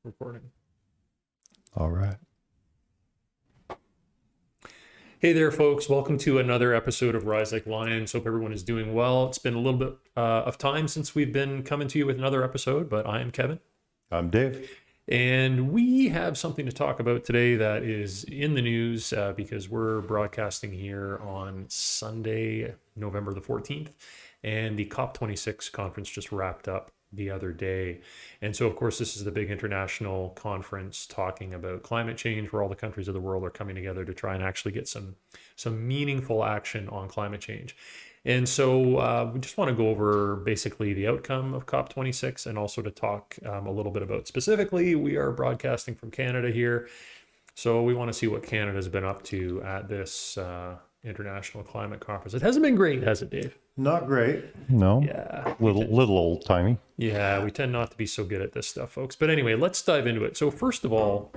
Recording. All right. Hey there, folks. Welcome to another episode of Rise Like Lions. Hope everyone is doing well. It's been a little bit of time since we've been coming to you with another episode, but I am Kevin. I'm Dave. And we have something to talk about today that is in the news because we're broadcasting here on Sunday, November the 14th, and the COP26 conference just wrapped up the other day. And so, of course, this is the big international conference talking about climate change, where all the countries of the world are coming together to try and actually get some meaningful action on climate change. And so we just want to go over basically the outcome of COP26 and also to talk a little bit about specifically, we are broadcasting from Canada here. So we want to see what Canada's been up to at this international climate conference. It hasn't been great, has it, Dave? Not great. No. Yeah. Little old timey. Yeah, we tend not to be so good at this stuff, folks. But anyway, let's dive into it. So first of all,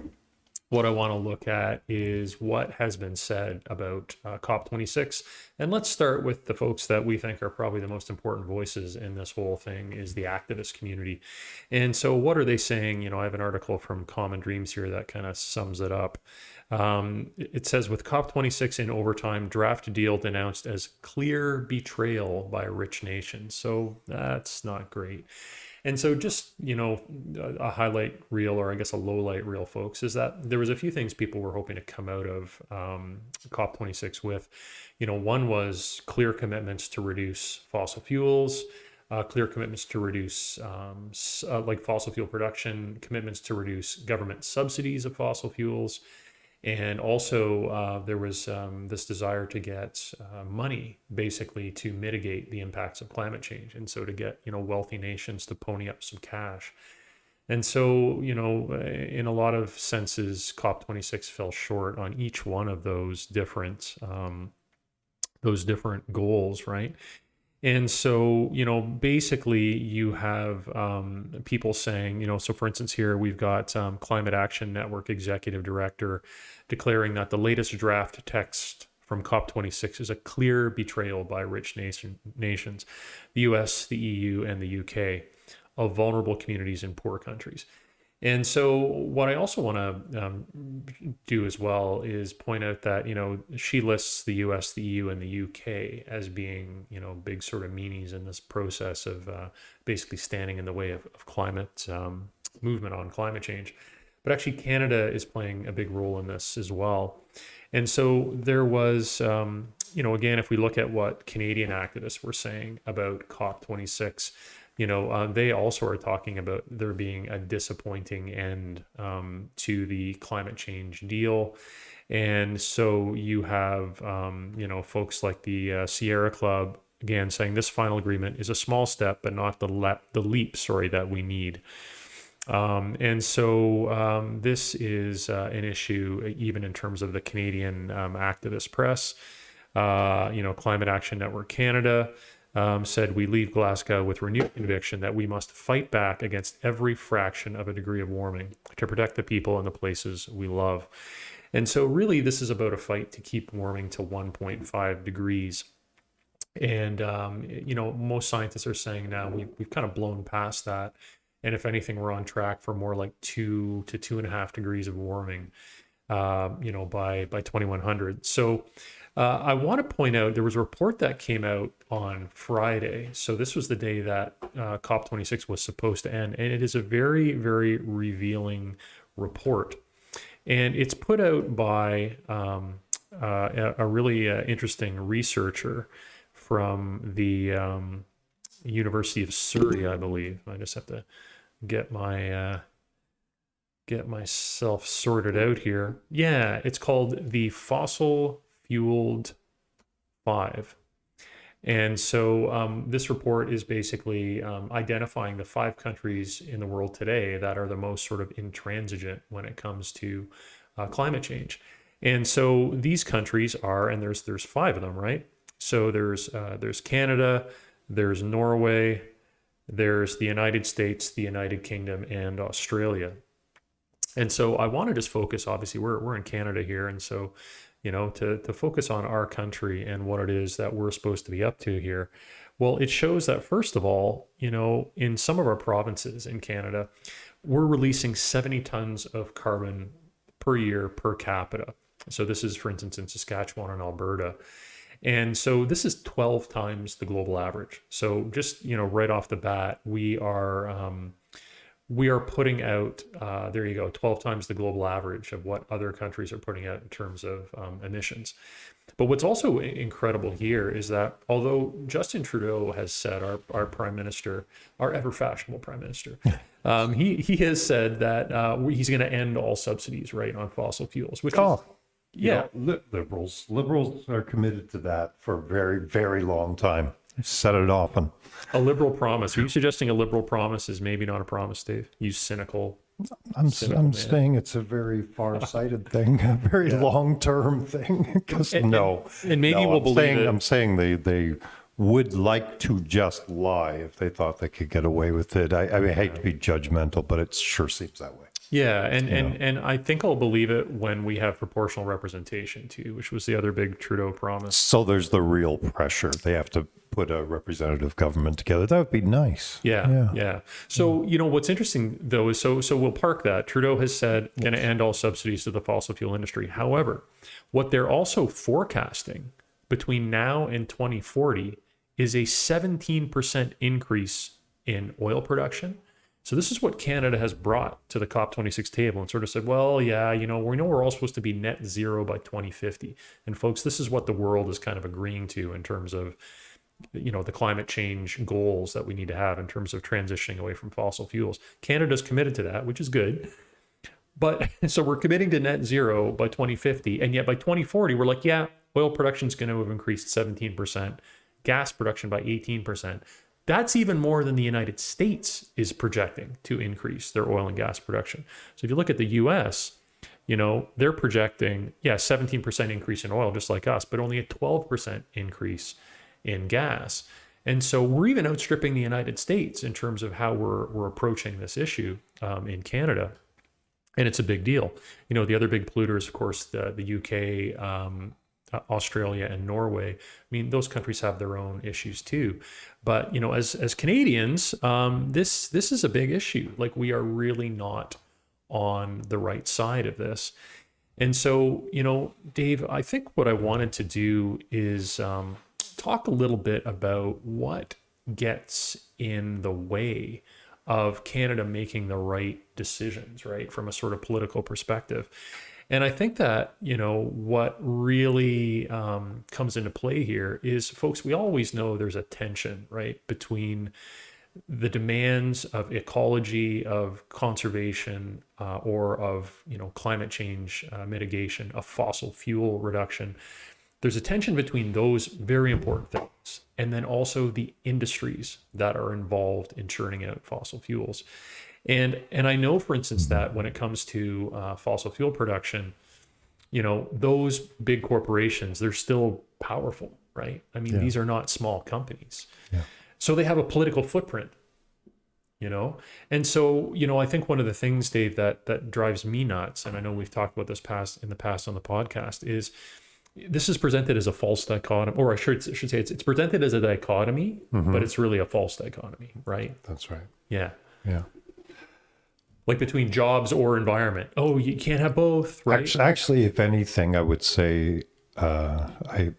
what I want to look at is what has been said about COP26. And let's start with the folks that we think are probably the most important voices in this whole thing is the activist community. And so what are they saying? You know, I have an article from Common Dreams here that kind of sums it up. It says, with COP26 in overtime, draft deal denounced as clear betrayal by rich nations. So that's not great. And so just, you know, a highlight reel, or I guess a low light reel, folks, is that there was a few things people were hoping to come out of COP26 with. You know, one was clear commitments to reduce fossil fuels, clear commitments to reduce like fossil fuel production, commitments to reduce government subsidies of fossil fuels. And also there was this desire to get money basically to mitigate the impacts of climate change. And so to get, you know, wealthy nations to pony up some cash. And so, you know, in a lot of senses, COP26 fell short on each one of those different goals, right? And so, you know, basically you have people saying, you know, so for instance, here we've got Climate Action Network Executive Director declaring that the latest draft text from COP26 is a clear betrayal by rich nations, the US, the EU, and the UK, of vulnerable communities in poor countries. And so what I also want to do as well is point out that, you know, she lists the US, the EU, and the UK as being, you know, big sort of meanies in this process of basically standing in the way of climate movement on climate change. But actually Canada is playing a big role in this as well. And so there was, you know, again, if we look at what Canadian activists were saying about COP26, you know, they also are talking about there being a disappointing end to the climate change deal. And so you have, you know, folks like the Sierra Club, again, saying this final agreement is a small step, but not the leap, that we need. And so this is an issue, even in terms of the Canadian activist press. You know, Climate Action Network Canada said, we leave Glasgow with renewed conviction that we must fight back against every fraction of a degree of warming to protect the people and the places we love. And so really this is about a fight to keep warming to 1.5 degrees. And, you know, most scientists are saying now we've kind of blown past that. And if anything, we're on track for more like 2 to 2.5 degrees of warming, you know, by 2100. So I want to point out there was a report that came out on Friday. So this was the day that COP26 was supposed to end. And it is a very, very revealing report. And it's put out by a really interesting researcher from the University of Surrey, I believe. I just have to get myself sorted out here. Yeah, it's called the Fossil Fueled 5. And so this report is basically identifying the 5 countries in the world today that are the most sort of intransigent when it comes to climate change. And so these countries are, and there's 5 of them, right? So there's Canada, there's Norway, there's the United States, the United Kingdom, and Australia. And so I want to just focus, obviously we're in Canada here, and so, you know, to focus on our country and what it is that we're supposed to be up to here. Well, it shows that, first of all, you know, in some of our provinces in Canada, we're releasing 70 tons of carbon per year per capita. So this is, for instance, in Saskatchewan and Alberta. And so this is 12 times the global average. So just, right off the bat, we are putting out, there you go, 12 times the global average of what other countries are putting out in terms of emissions. But what's also incredible here is that although Justin Trudeau has said, our prime minister, our ever fashionable prime minister, he has said that he's going to end all subsidies, right, on fossil fuels, which is, yeah. Liberals are committed to that for a very, very long time. I've said it often. A liberal promise. Are you suggesting a liberal promise is maybe not a promise, Dave? You cynical. I'm man. saying it's a very far-sighted thing, a very long-term thing. Because and maybe we'll I'm believe saying, it. I'm saying they would like to just lie if they thought they could get away with it. I mean, I hate to be judgmental, but it sure seems that way. Yeah, and I think I'll believe it when we have proportional representation too, which was the other big Trudeau promise. So there's the real pressure. They have to put a representative government together. That would be nice. Yeah. So, what's interesting though is so we'll park that. Trudeau has said going to end all subsidies to the fossil fuel industry. However, what they're also forecasting between now and 2040 is a 17% increase in oil production. So this is what Canada has brought to the COP26 table and sort of said, well, yeah, we know we're all supposed to be net zero by 2050. And folks, this is what the world is kind of agreeing to in terms of, the climate change goals that we need to have in terms of transitioning away from fossil fuels. Canada's committed to that, which is good. But so we're committing to net zero by 2050. And yet by 2040, we're like, yeah, oil production is going to have increased 17%, gas production by 18%. That's even more than the United States is projecting to increase their oil and gas production. So if you look at the US, they're projecting, 17% increase in oil, just like us, but only a 12% increase in gas. And so we're even outstripping the United States in terms of how we're approaching this issue in Canada. And it's a big deal. The other big polluters, of course, the UK, Australia and Norway. I mean, those countries have their own issues too. But, as Canadians, this is a big issue. Like, we are really not on the right side of this. And so, Dave, I think what I wanted to do is talk a little bit about what gets in the way of Canada making the right decisions, right, from a sort of political perspective. And I think that, what really comes into play here is, folks, we always know there's a tension, right, between the demands of ecology, of conservation, or of, climate change mitigation, of fossil fuel reduction. There's a tension between those very important things, and then also the industries that are involved in churning out fossil fuels. And I know, for instance, that when it comes to fossil fuel production, those big corporations, they're still powerful, right? I mean, these are not small companies. Yeah. So they have a political footprint, And so, I think one of the things, Dave, that drives me nuts, and I know we've talked about this in the past on the podcast, is this is presented as a false dichotomy, or I should say it's presented as a dichotomy, but it's really a false dichotomy, right? That's right. Yeah. Yeah. Like between jobs or environment. Oh, you can't have both, right? Actually, if anything, I would say, my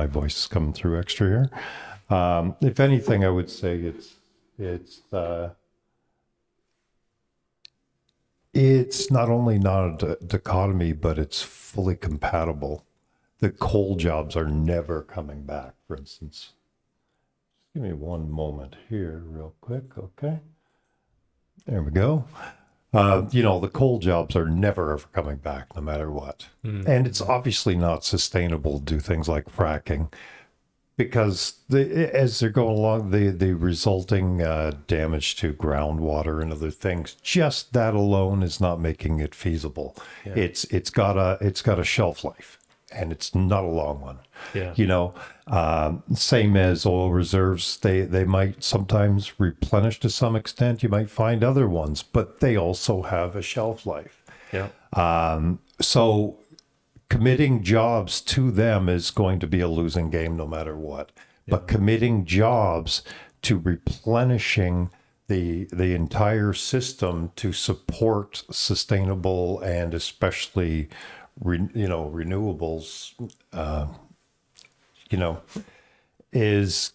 voice is coming through extra here. If anything, I would say it's not only not a dichotomy, but it's fully compatible. The coal jobs are never coming back, for instance. Just give me one moment here real quick, okay? There we go. The coal jobs are never ever coming back, no matter what. And it's obviously not sustainable to do things like fracking, because as they're going along, the resulting damage to groundwater and other things, just that alone is not making it feasible. Yeah. It's got a shelf life, and it's not a long one. Yeah. Same as oil reserves, they might sometimes replenish to some extent. You might find other ones, but they also have a shelf life. Yeah. So committing jobs to them is going to be a losing game no matter what. Yeah. But committing jobs to replenishing the entire system to support sustainable and especially renewables, you know, is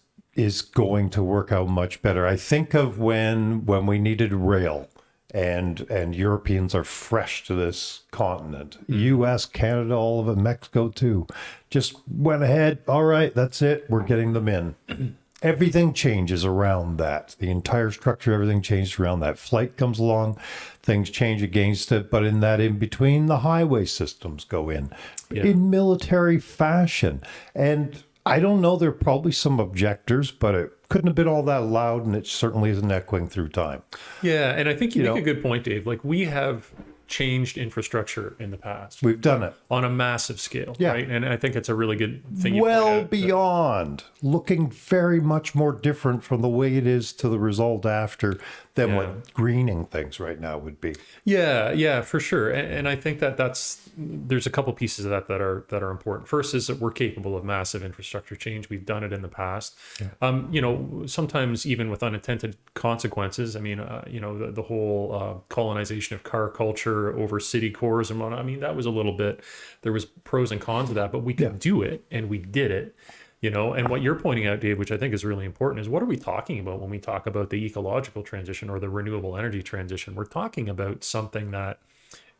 going to work out much better. I think of when we needed rail, and Europeans are fresh to this continent. U.S., Canada, all of it, Mexico too, just went ahead. All right, that's it. We're getting them in. Everything changes around that. The entire structure, everything changes around that. Flight comes along, things change against it. But in that in between, the highway systems go in military fashion. And I don't know, there are probably some objectors, but it couldn't have been all that loud, and it certainly isn't echoing through time. Yeah, and I think you make a good point, Dave. Like, we have changed infrastructure in the past. We've done it on a massive scale, Yeah. right? And I think it's a really good thing. You well point out. beyond, looking very much more different from the way it is to the result after than what greening things right now would be. Yeah, for sure. And I think there's a couple pieces of that are important. First is that we're capable of massive infrastructure change. We've done it in the past. Sometimes even with unintended consequences. I mean, the whole colonization of car culture over city cores and whatnot. I mean, that was a little bit, there was pros and cons of that, but we could do it, and we did it. And what you're pointing out, Dave, which I think is really important, is what are we talking about when we talk about the ecological transition or the renewable energy transition? We're talking about something that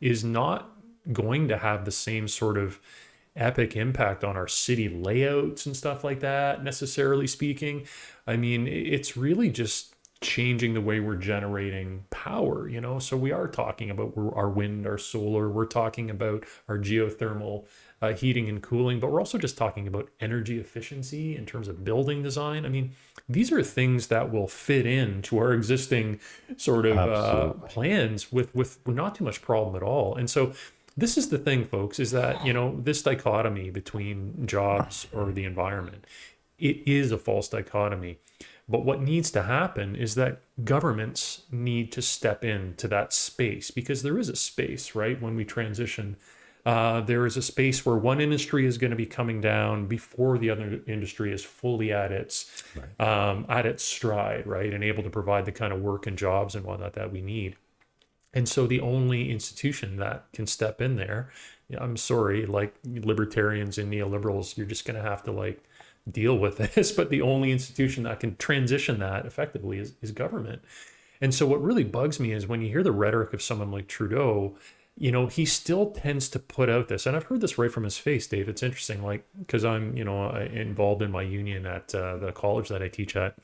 is not going to have the same sort of epic impact on our city layouts and stuff like that, necessarily speaking. I mean, it's really just changing the way we're generating power, so we are talking about our wind, our solar, we're talking about our geothermal heating and cooling, but we're also just talking about energy efficiency in terms of building design. I mean, these are things that will fit into our existing sort of plans with not too much problem at all. And so this is the thing, folks, is that, this dichotomy between jobs or the environment, it is a false dichotomy. But what needs to happen is that governments need to step into that space, because there is a space, right? When we transition, there is a space where one industry is going to be coming down before the other industry is fully at its stride, right? And able to provide the kind of work and jobs and whatnot that we need. And so the only institution that can step in there, I'm sorry, like libertarians and neoliberals, you're just going to have to deal with this, but the only institution that can transition that effectively is government. And so what really bugs me is when you hear the rhetoric of someone like Trudeau, he still tends to put out this, and I've heard this right from his face, Dave. It's interesting, because I'm, involved in my union at the college that I teach at.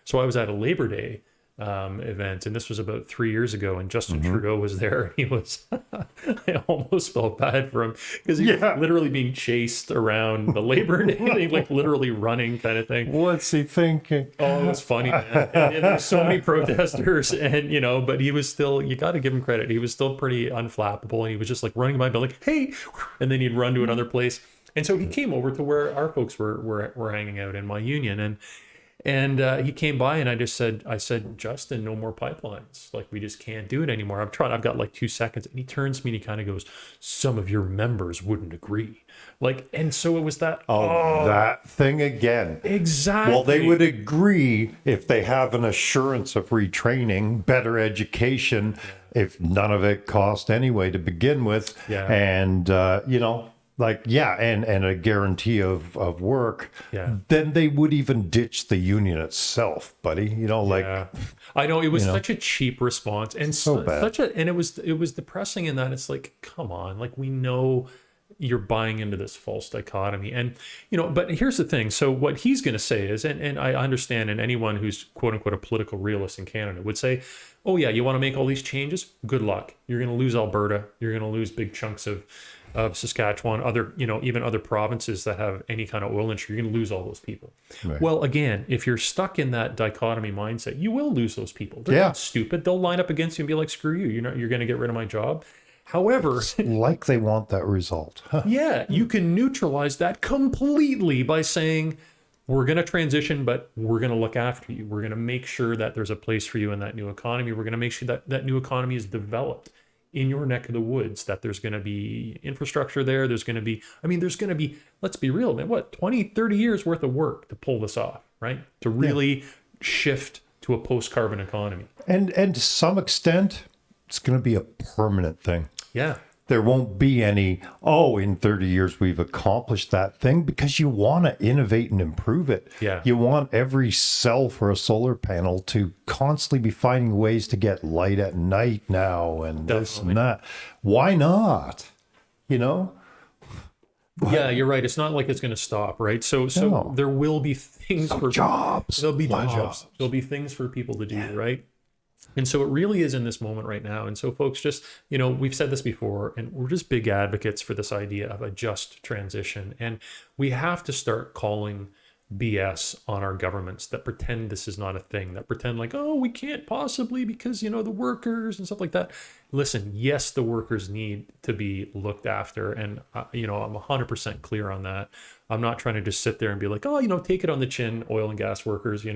So I was at a Labor Day event, and this was about 3 years ago, and Justin Trudeau was there. He was I almost felt bad for him, because he was literally being chased around the Labor Day, literally running kind of thing. What's he thinking? Oh, it was funny, man. And there's so many protesters, and but he was still, you got to give him credit, he was still pretty unflappable, and he was just running by, like, hey, and then he'd run to another place. And so he came over to where our folks were hanging out in my union, and he came by, and I said, Justin, no more pipelines. We just can't do it anymore. I've got 2 seconds. And he turns to me and he kind of goes, some of your members wouldn't agree. And so it was that. That thing again. Exactly. Well, they would agree if they have an assurance of retraining, better education, if none of it cost anyway to begin with. Yeah. And, and a guarantee of work, then they would even ditch the union itself, buddy. I know, it was such a cheap response, and so bad. And it was depressing in that it's come on, we know you're buying into this false dichotomy. And, but here's the thing. So what he's going to say is, and I understand, and anyone who's quote unquote a political realist in Canada would say, oh yeah, you want to make all these changes? Good luck. You're going to lose Alberta. You're going to lose big chunks of Saskatchewan, other, even other provinces that have any kind of oil industry. You're going to lose all those people. Right. Well, again, if you're stuck in that dichotomy mindset, you will lose those people. They're not stupid. They'll line up against you and be like, screw you. You're going to get rid of my job. However, they want that result. You can neutralize that completely by saying, we're going to transition, but we're going to look after you. We're going to make sure that there's a place for you in that new economy. We're going to make sure that that new economy is developed in your neck of the woods, that there's going to be infrastructure there. There's going to be, let's be real, man, 20, 30 years worth of work to pull this off, right? To really shift to a post-carbon economy. And to some extent, it's going to be a permanent thing. Yeah. There won't be any, oh, in 30 years we've accomplished that thing, because you want to innovate and improve it. Yeah. You want every cell for a solar panel to constantly be finding ways to get light at night now and this and that. Why not? You know? Yeah, you're right. It's not like it's going to stop, right? So No. there will be things for Jobs. There'll be A lot of jobs. There'll be things for people to do, right? And so it really is in this moment right now. And so folks, just, we've said this before, and we're just big advocates for this idea of a just transition. And we have to start calling BS on our governments that pretend this is not a thing, that pretend like, oh, we can't possibly because, the workers and stuff like that. Listen, yes, the workers need to be looked after. And, I'm 100% clear on that. I'm not trying to just sit there and be like, oh, take it on the chin, oil and gas workers,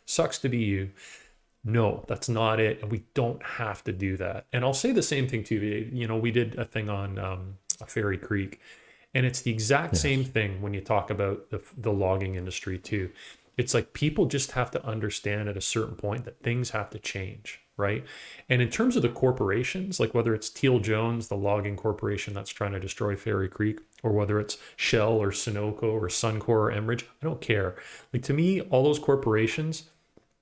sucks to be you. No, that's not it. And we don't have to do that. And I'll say the same thing too. We did a thing on Fairy Creek, and it's the exact same thing when you talk about the logging industry too. It's like people just have to understand at a certain point that things have to change, right? And in terms of the corporations, like whether it's Teal Jones, the logging corporation that's trying to destroy Fairy Creek, or whether it's Shell or Sunoco or Suncor or Enbridge, I don't care. Like, to me, all those corporations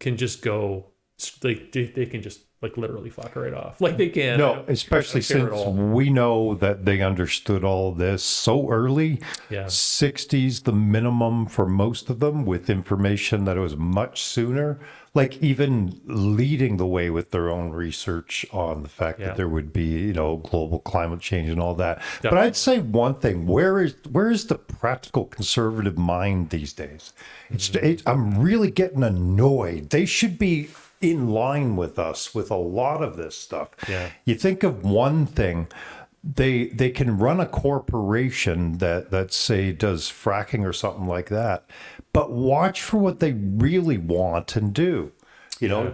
can just go, like they can just like literally fuck right off. Like they can. No, especially since we know that they understood all this so early. Yeah. 60s, the minimum for most of them, with information that it was much sooner. Like even leading the way with their own research on the fact that there would be, global climate change and all that. Definitely. But I'd say one thing: where is the practical conservative mind these days? I'm really getting annoyed. They should be in line with us with a lot of this stuff. Yeah. You think of one thing, they can run a corporation that say does fracking or something like that, but watch for what they really want and do.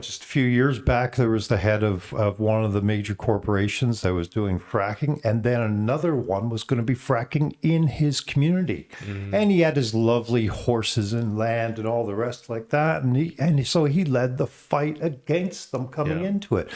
Just a few years back, there was the head of one of the major corporations that was doing fracking, and then another one was going to be fracking in his community. And he had his lovely horses and land and all the rest like that. So he led the fight against them coming into it.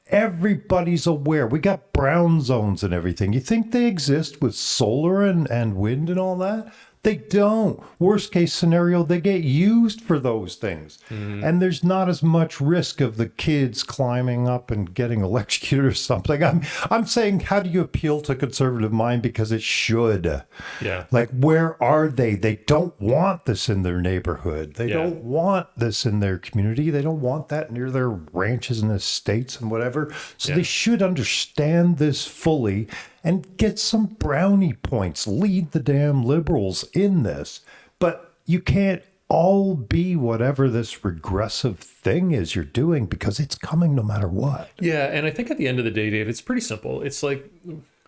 Everybody's aware. We got brown zones and everything. You think they exist with solar and wind and all that? They don't. Worst case scenario, they get used for those things. And there's not as much risk of the kids climbing up and getting electrocuted or something. I'm saying, how do you appeal to conservative mind? Because it should. Yeah. Like, where are they? They don't want this in their neighborhood. They don't want this in their community. They don't want that near their ranches and estates and whatever. So they should understand this fully and get some brownie points. Lead the damn liberals in this. But you can't all be whatever this regressive thing is you're doing, because it's coming no matter what. Yeah, and I think at the end of the day, Dave, it's pretty simple. It's like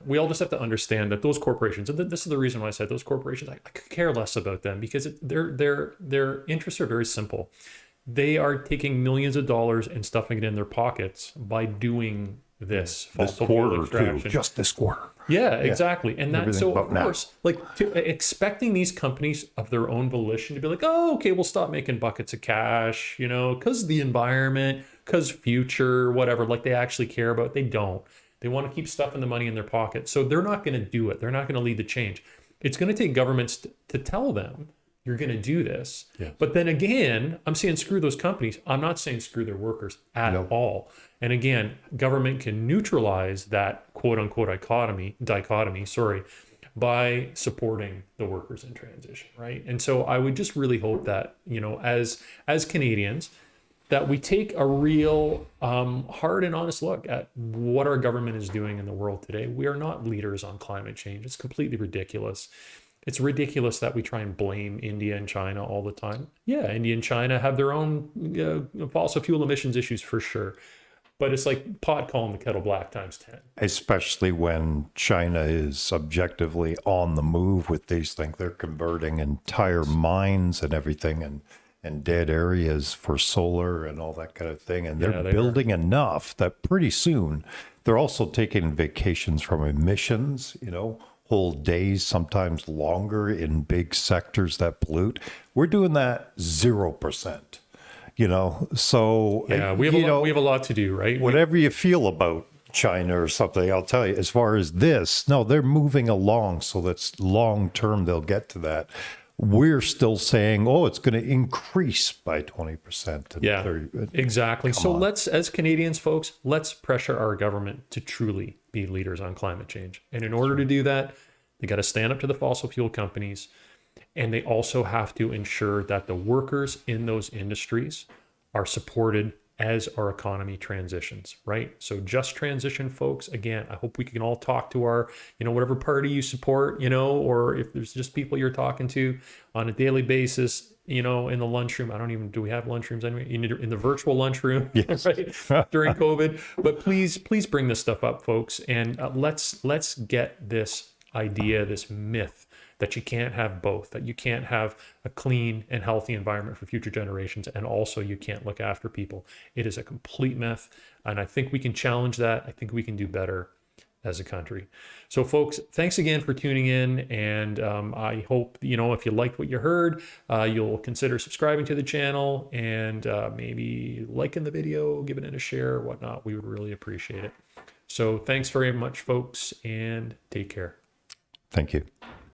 we all just have to understand that those corporations, and this is the reason why I said those corporations, I could care less about them, because their interests are very simple. They are taking millions of dollars and stuffing it in their pockets by doing this quarter too, just this quarter. Yeah, exactly. And that's so, of course, now. expecting these companies of their own volition to be like, oh, okay, we'll stop making buckets of cash, because the environment, because future, whatever, like they actually care about. They don't. They want to keep stuffing the money in their pocket. So they're not going to do it. They're not going to lead the change. It's going to take governments to tell them, you're going to do this. Yes. But then again, I'm saying screw those companies. I'm not saying screw their workers at all. And again, government can neutralize that quote unquote dichotomy, by supporting the workers in transition, right? And so I would just really hope that, as Canadians, that we take a real hard and honest look at what our government is doing in the world today. We are not leaders on climate change. It's completely ridiculous. It's ridiculous that we try and blame India and China all the time. Yeah, India and China have their own fossil fuel emissions issues for sure. But it's like pot calling the kettle black times 10. Especially when China is objectively on the move with these things. They're converting entire mines and everything and dead areas for solar and all that kind of thing. And they're building enough that pretty soon they're also taking vacations from emissions, whole days, sometimes longer in big sectors that pollute. We're doing that 0%. So, Yeah, we have a lot to do, right? whatever you feel about China or something, I'll tell you, as far as this, no, they're moving along. So that's long term, they'll get to that. We're still saying, oh, it's going to increase by 20%. And Yeah, 30, exactly. So on. let's, as Canadians, folks, let's pressure our government to truly be leaders on climate change. And in order to do that, they got to stand up to the fossil fuel companies. And they also have to ensure that the workers in those industries are supported as our economy transitions, right? So just transition, folks. Again, I hope we can all talk to our, whatever party you support, or if there's just people you're talking to on a daily basis, in the lunchroom. I don't even, do we have lunchrooms anyway? In the virtual lunchroom, Yes. right? During COVID. But please bring this stuff up, folks. And let's get this idea, this myth that you can't have both, that you can't have a clean and healthy environment for future generations, and also you can't look after people. It is a complete myth, and I think we can challenge that. I think we can do better as a country. So, folks, thanks again for tuning in, and I hope, if you liked what you heard, you'll consider subscribing to the channel and maybe liking the video, giving it a share, whatnot. We would really appreciate it. So thanks very much, folks, and take care. Thank you.